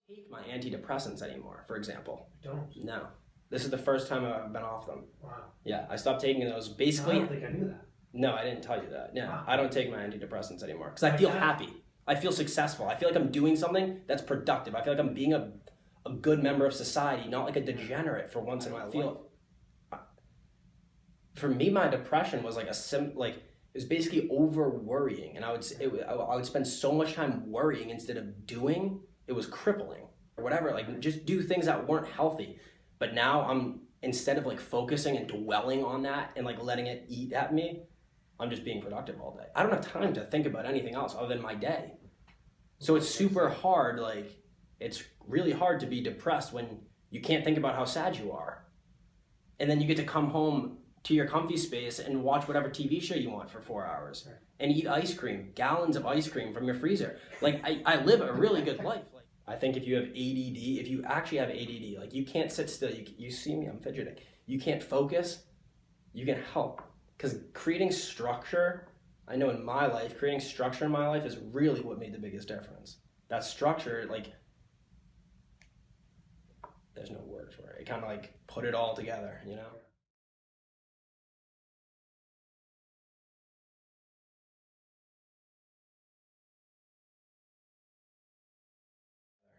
Take my antidepressants anymore, for example. Don't. No. This is the first time I've been off them. Wow. Yeah, I stopped taking those basically. I don't think I knew that. No, I didn't tell you that. Yeah, Wow. I don't take my antidepressants anymore because I feel happy. I feel successful. I feel like I'm doing something that's productive. I feel like I'm being a good member of society, not like a degenerate for once in my life. For me, my depression was like it was basically over worrying, and I would spend so much time worrying instead of doing. It was crippling or whatever. Like just do things that weren't healthy. But now I'm instead of like focusing and dwelling on that and like letting it eat at me, I'm just being productive all day. I don't have time to think about anything else other than my day. So it's super hard. Like it's really hard to be depressed when you can't think about how sad you are, and then you get to come home to your comfy space and watch whatever TV show you want for 4 hours and eat ice cream, gallons of ice cream from your freezer. Like I live a really good life. Like I think if you have ADD, if you actually have ADD, like you can't sit still. You see me, I'm fidgeting. You can't focus. You can help because creating structure. I know in my life, creating structure in my life is really what made the biggest difference. That structure, like, there's no words for it. It kind of like put it all together, you know?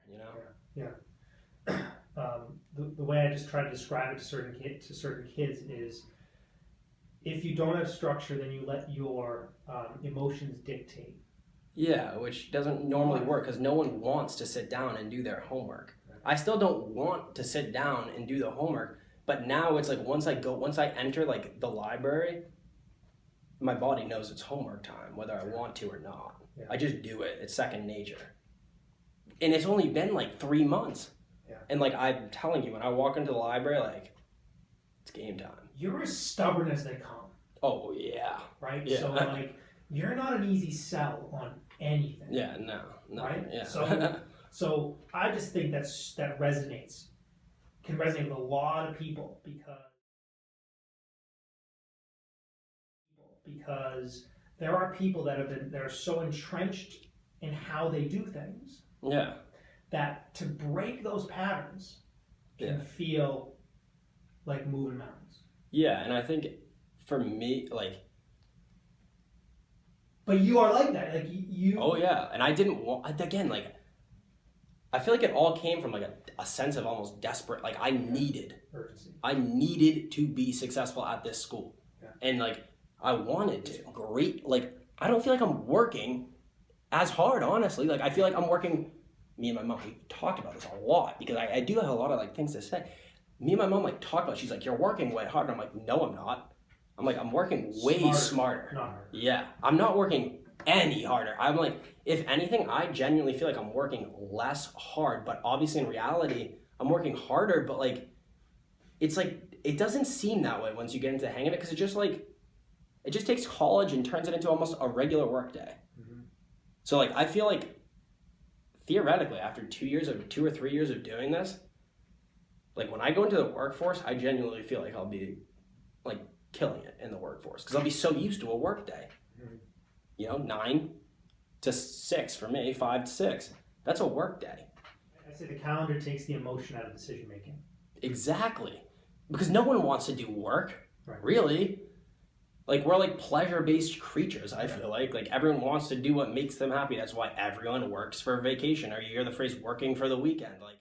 You know? Yeah. The way I just try to describe it to certain kids is, if you don't have structure, then you let your emotions dictate. Yeah, which doesn't normally work because no one wants to sit down and do their homework. Right. I still don't want to sit down and do the homework, but now it's like once I enter like the library, my body knows it's homework time, whether I want to or not. Yeah. I just do it. It's second nature. And it's only been like 3 months. Yeah. And like I'm telling you, when I walk into the library, like it's game time. You're as stubborn as they come. Oh yeah. Right? Yeah. So like you're not an easy sell on anything. Yeah, no. Right? Yeah. So I just think that can resonate with a lot of people because there are people that are so entrenched in how they do things. Yeah. That to break those patterns can feel like moving mountains. Yeah, and I think for me, like. But you are like that, like you. Oh yeah, and I didn't want again. Like, I feel like it all came from like a sense of almost desperate. Like I needed urgency. I needed to be successful at this school, and like I wanted to. Great. Like I don't feel like I'm working as hard, honestly. Like I feel like I'm working. Me and my mom, we talked about this a lot because I do have a lot of like things to say. Me and my mom like talk about it. She's like, you're working way harder. I'm like, no, I'm not. I'm like, I'm working way smarter. Not harder. Yeah, I'm not working any harder. I'm like, if anything, I genuinely feel like I'm working less hard, but obviously in reality, I'm working harder, but like, it's like, it doesn't seem that way once you get into the hang of it because it just takes college and turns it into almost a regular work day. Mm-hmm. So like, I feel like theoretically, after 2 or 3 years of doing this, like when I go into the workforce, I genuinely feel like I'll be like killing it in the workforce because I'll be so used to a work day. Mm-hmm. You know, 9 to 6 for me, 5 to 6. That's a work day. I say the calendar takes the emotion out of decision making. Exactly. Because no one wants to do work, really. Like we're like pleasure-based creatures, I feel like. Like everyone wants to do what makes them happy. That's why everyone works for vacation, or you hear the phrase working for the weekend. Like